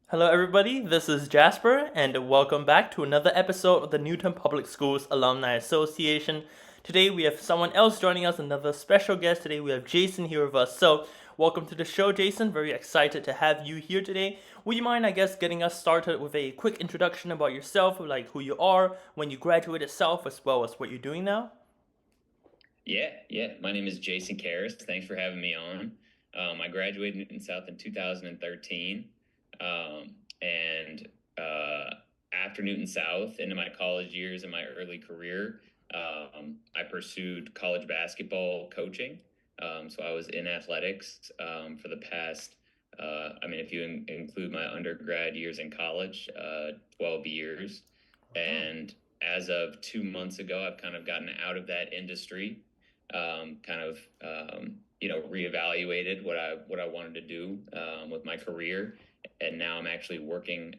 Hello, everybody. This is Jasper, and welcome back to another episode of the Newton Public Schools Alumni Association. Today, we have someone else joining us, another special guest. Today, we have Jason here with us. So, welcome to the show, Jason. Very excited to have you here today. Would you mind, I guess, getting us started with a quick introduction about yourself, like who you are, when you graduated self, as well as what you're doing now? Yeah. My name is Jason Karys. Thanks for having me on. I graduated Newton South in 2013. And after Newton South, into my college years and my early career, I pursued college basketball coaching. So I was in athletics for the past, if you include my undergrad years in college, 12 years. Wow. And as of 2 months ago, I've kind of gotten out of that industry, kind of reevaluated what I wanted to do with my career, and now I'm actually working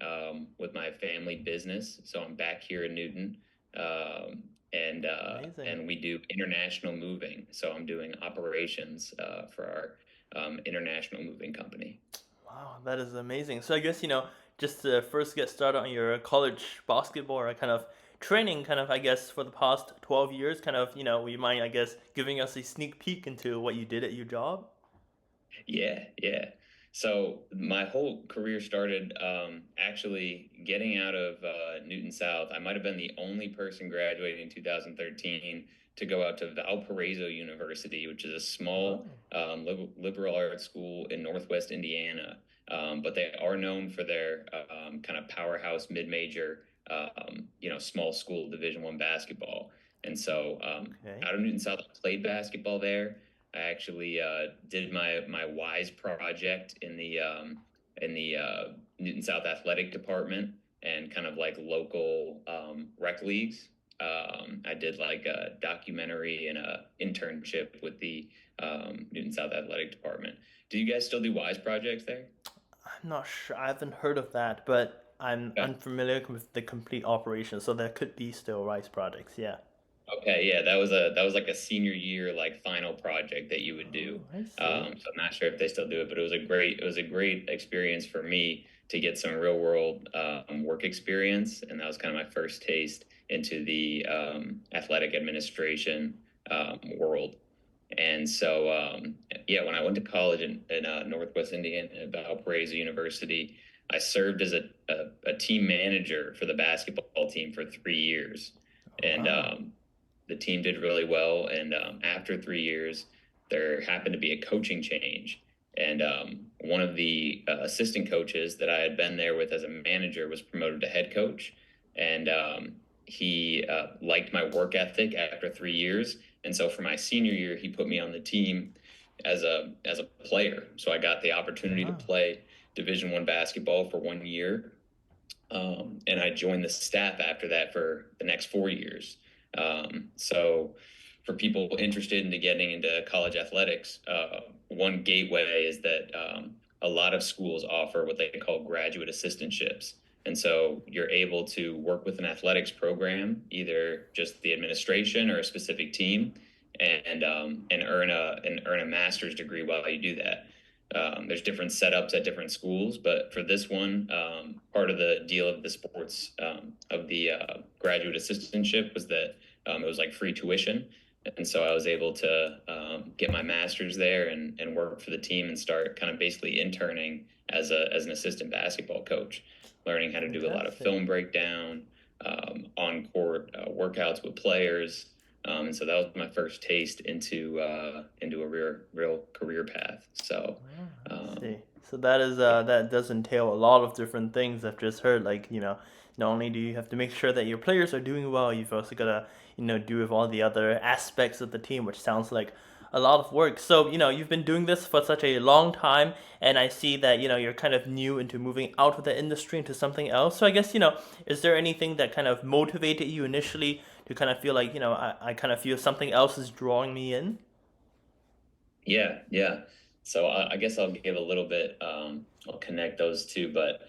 with my family business. So I'm back here in Newton, Amazing. and we do international moving. So I'm doing operations for our international moving company. Wow, that is amazing. So I guess, just to first get started on your college basketball or kind of training, kind of, I guess, for the past 12 years, kind of, would you mind, I guess, giving us a sneak peek into what you did at your job? Yeah. So my whole career started actually getting out of Newton South. I might have been the only person graduating in 2013 to go out to Valparaiso University, which is a small Oh, liberal arts school in Northwest Indiana. But they are known for their kind of powerhouse mid-major, small school Division I basketball. And so okay. out of Newton South, I played basketball there. I actually did my WISE project in the Newton South Athletic Department and kind of like local rec leagues. I did like a documentary and a internship with the Newton South Athletic Department. Do you guys still do WISE projects there? I'm not sure. I haven't heard of that, but I'm Okay. unfamiliar with the complete operation, so there could be still rice projects, yeah. Okay, yeah, that was like a senior year like final project that you would do. Oh, I see. So I'm not sure if they still do it, but it was a great experience for me to get some real world work experience, and that was kind of my first taste into the athletic administration world. And so yeah, when I went to college in Northwest Indiana at Valparaiso University, I served as a team manager for the basketball team for 3 years. Oh, And wow. the team did really well. And after 3 years, there happened to be a coaching change. And one of the assistant coaches that I had been there with as a manager was promoted to head coach. And he liked my work ethic after 3 years. And so for my senior year, he put me on the team as a player. So I got the opportunity to Wow. play Division I basketball for 1 year, and I joined the staff after that for the next 4 years. So, for people interested in getting into college athletics, one gateway is that a lot of schools offer what they call graduate assistantships. And so you're able to work with an athletics program, either just the administration or a specific team, and earn a master's degree while you do that. There's different setups at different schools, but for this one, part of the deal of the sports of the graduate assistantship was that it was like free tuition, and so I was able to get my master's there and work for the team and start kind of basically interning as an assistant basketball coach, learning how to do a lot of Fantastic. film breakdown, on court workouts with players. And so that was my first taste into a real career path. So Oh, I um, see. So that is that does entail a lot of different things I've just heard. Like, not only do you have to make sure that your players are doing well, you've also gotta, do with all the other aspects of the team, which sounds like a lot of work. So, you've been doing this for such a long time, and I see that, you're kind of new into moving out of the industry into something else. So I guess, is there anything that kind of motivated you initially to kind of feel like, I kind of feel something else is drawing me in? yeah. So I guess I'll give a little bit. I'll connect those two, but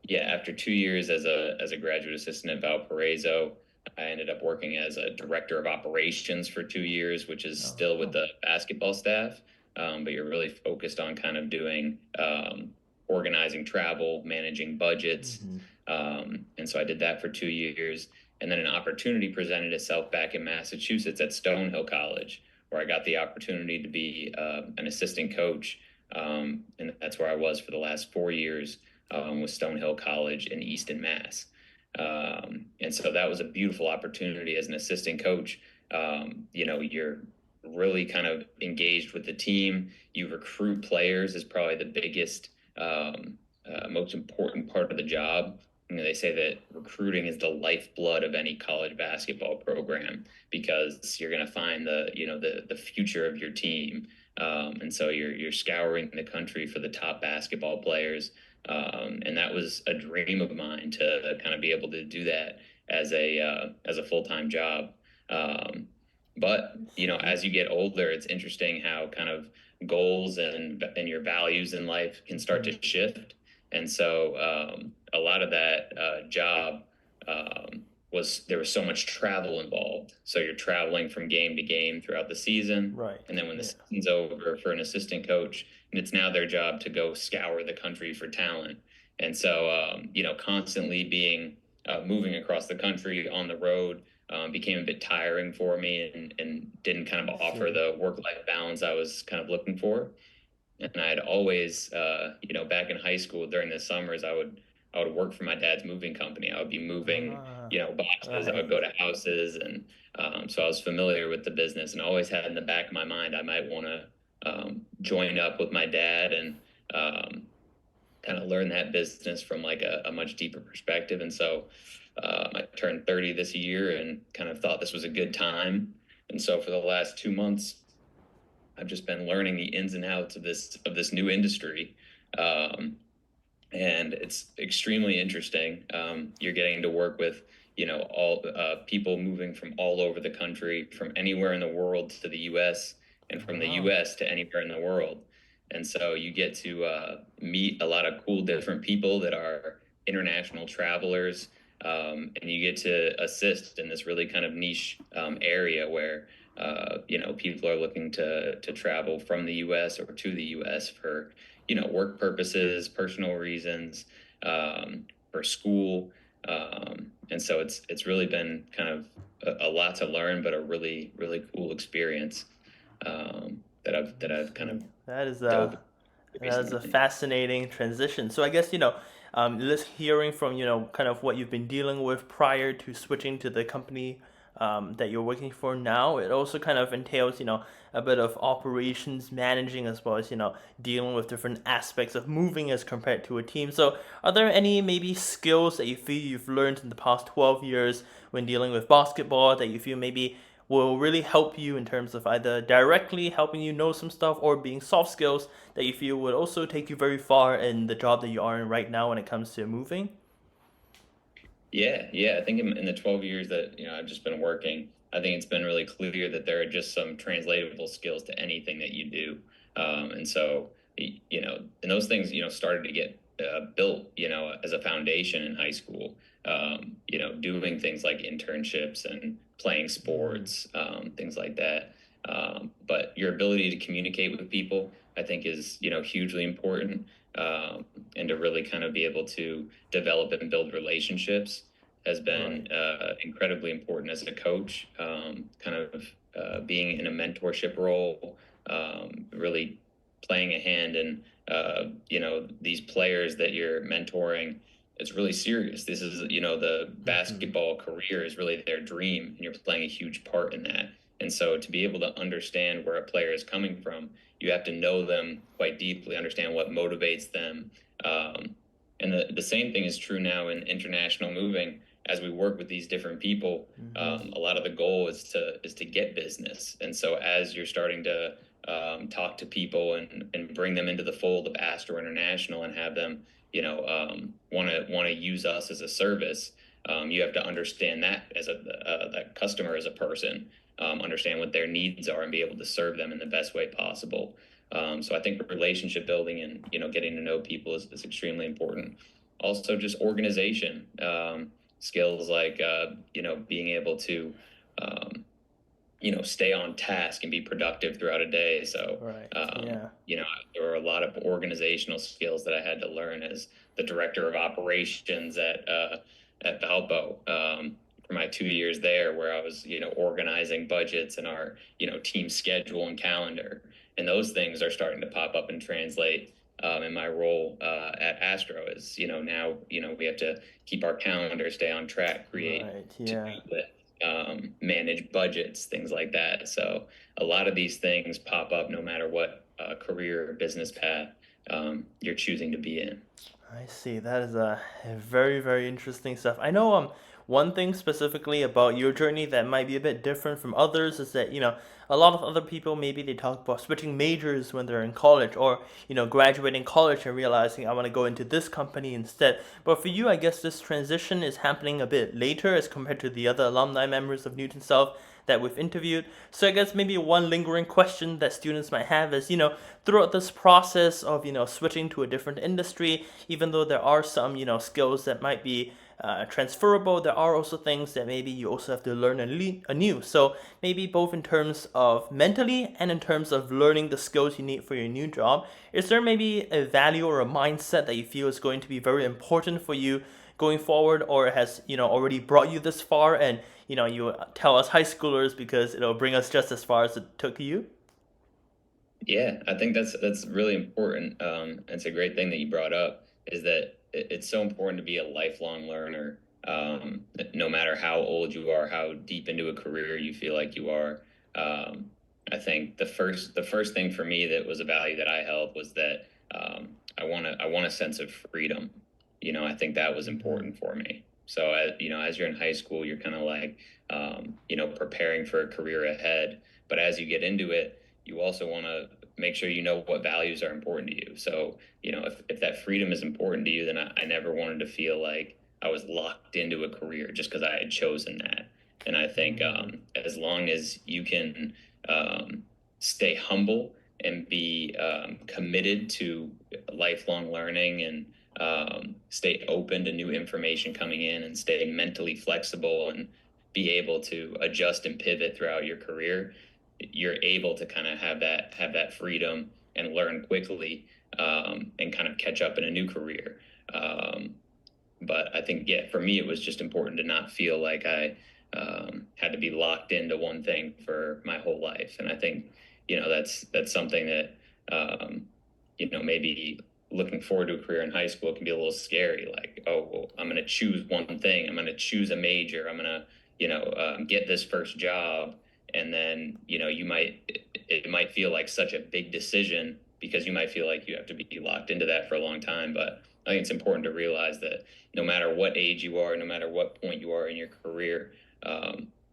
yeah, after 2 years as a graduate assistant at Valparaiso, I ended up working as a director of operations for 2 years, which is still with Oh, the basketball staff. But you're really focused on kind of doing organizing travel, managing budgets. Mm-hmm. And so I did that for 2 years. And then an opportunity presented itself back in Massachusetts at Stonehill College, where I got the opportunity to be an assistant coach. And that's where I was for the last 4 years with Stonehill College in Easton, Mass. And so that was a beautiful opportunity as an assistant coach. You're really kind of engaged with the team. You recruit players is probably the biggest, most important part of the job. They say that recruiting is the lifeblood of any college basketball program because you're going to find the future of your team. And so you're scouring the country for the top basketball players. And that was a dream of mine to kind of be able to do that as a full time job. Um, but See. as you get older, it's interesting how kind of goals and your values in life can start Mm-hmm. to shift. And so a lot of that job was there was so much travel involved. So you're traveling from game to game throughout the season, Right. and then when the Yeah. season's over for an assistant coach, and it's now their job to go scour the country for talent. And so constantly being moving across the country on the road became a bit tiring for me and didn't kind I of offer see. the work life balance I was kind of looking for. And I'd always, back in high school during the summers, I would work for my dad's moving company. I would be moving, Ah. boxes. I would Right. go to houses, and so I was familiar with the business, and always had in the back of my mind I might want to join up with my dad and um, kind of learn that business from like a much deeper perspective. And so I turned 30 this year, and kind of thought this was a good time. And so for the last 2 months, I've just been learning the ins and outs of this new industry, um, and it's extremely interesting. You're getting to work with all people moving from all over the country, from anywhere in the world to the U.S., and from the Wow. U.S. to anywhere in the world. And so you get to meet a lot of cool different people that are international travelers, and you get to assist in this really kind of niche area where people are looking to travel from the U.S. or to the U.S. for work purposes, personal reasons, for school, and so it's really been kind of a lot to learn, but a really really cool experience that I've kind See. of That is dove a into That is a recently. fascinating transition. So I guess, just hearing from, kind of what you've been dealing with prior to switching to the company that you're working for now, it also kind of entails, a bit of operations managing as well as, dealing with different aspects of moving as compared to a team. So are there any maybe skills that you feel you've learned in the past 12 years when dealing with basketball that you feel maybe will really help you in terms of either directly helping you know some stuff or being soft skills that you feel would also take you very far in the job that you are in right now when it comes to moving? Yeah. I think in the 12 years that I've just been working, I think it's been really clear that there are just some translatable skills to anything that you do. And so, and those things, started to get built, as a foundation in high school. Doing things like internships and playing Mm-hmm. sports, things like that. But your ability to communicate with people, I think, is hugely important, and to really kind of be able to develop and build relationships has been Right. incredibly important as a coach. Kind of being in a mentorship role, really playing a hand in these players that you're mentoring. It's really serious. This is the Mm-hmm. basketball career is really their dream, and you're playing a huge part in that. And so to be able to understand where a player is coming from, you have to know them quite deeply, understand what motivates them. And the same thing is true now in international moving. As we work with these different people, Mm-hmm. a lot of the goal is to get business. And so as you're starting to talk to people and bring them into the fold of Astor International and have them, want to use us as a service, you have to understand that as that customer as a person, understand what their needs are, and be able to serve them in the best way possible. So I think relationship building and getting to know people is extremely important. Also, just organization skills like being able to um, stay on task and be productive throughout a day. So, Right. Yeah. there were a lot of organizational skills that I had to learn as the director of operations at Valpo, for my 2 years there, where I was, organizing budgets and our, team schedule and calendar. And those things are starting to pop up and translate in my role at Astro. Is, now, we have to keep our calendar, stay on track, create Right. to Yeah. do lists, manage budgets, things like that. So a lot of these things pop up no matter what career or business path you're choosing to be in. I see. That is a very, very interesting stuff. I know one thing specifically about your journey that might be a bit different from others is that, a lot of other people maybe they talk about switching majors when they're in college or, graduating college and realizing I want to go into this company instead. But for you, I guess this transition is happening a bit later as compared to the other alumni members of Newton South that we've interviewed. So I guess maybe one lingering question that students might have is, throughout this process of, switching to a different industry, even though there are some, skills that might be transferable, there are also things that maybe you also have to learn anew. So maybe both in terms of mentally and in terms of learning the skills you need for your new job, is there maybe a value or a mindset that you feel is going to be very important for you going forward, or has already brought you this far, and you tell us high schoolers because it'll bring us just as far as it took you? Yeah, I think that's really important. It's a great thing that you brought up is that it's so important to be a lifelong learner. No matter how old you are, how deep into a career you feel like you are. Um, I think the first thing for me that was a value that I held was that I want a sense of freedom. I think that was Mm-hmm. important for me. So as you're in high school, you're kind of like preparing for a career ahead. But as you get into it, you also want to make sure you know what values are important to you. So, if that freedom is important to you, then I never wanted to feel like I was locked into a career just because I had chosen that. And I think Mm-hmm. as long as you can um, stay humble and be committed to lifelong learning and stay open to new information coming in and stay mentally flexible and be able to adjust and pivot throughout your career, you're able to kind of have that freedom and learn quickly, and kind of catch up in a new career. Um, but I think, yeah, for me, it was just important to not feel like I had to be locked into one thing for my whole life. And I think, that's something that, maybe looking forward to a career in high school can be a little scary. Like, oh, well, I'm going to choose one thing. I'm going to choose a major. I'm going to, get this first job. And then, it might feel like such a big decision because you might feel like you have to be locked into that for a long time. But I think it's important to realize that no matter what age you are, no matter what point you are in your career,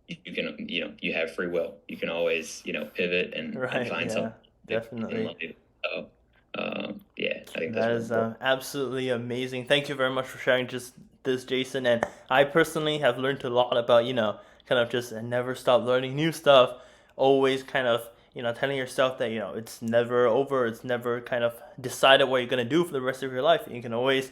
you can, you have free will. You can always, pivot and Right. find Yeah. something in Definitely. life. So, yeah, I think that's That really is important. absolutely amazing. Thank you very much for sharing just this, Jason. And I personally have learned a lot about, kind of just never stop learning new stuff. Always kind of, telling yourself that, it's never over. It's never kind of decided what you're going to do for the rest of your life. You can always,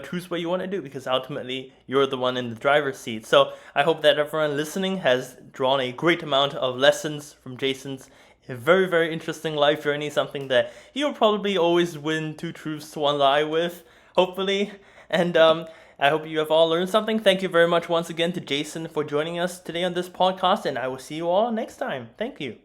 choose what you want to do because ultimately you're the one in the driver's seat. So I hope that everyone listening has drawn a great amount of lessons from Jason's a very, very interesting life journey, something that he'll probably always win two truths to one lie with, hopefully. And I hope you have all learned something. Thank you very much once again to Jason for joining us today on this podcast, and I will see you all next time. Thank you.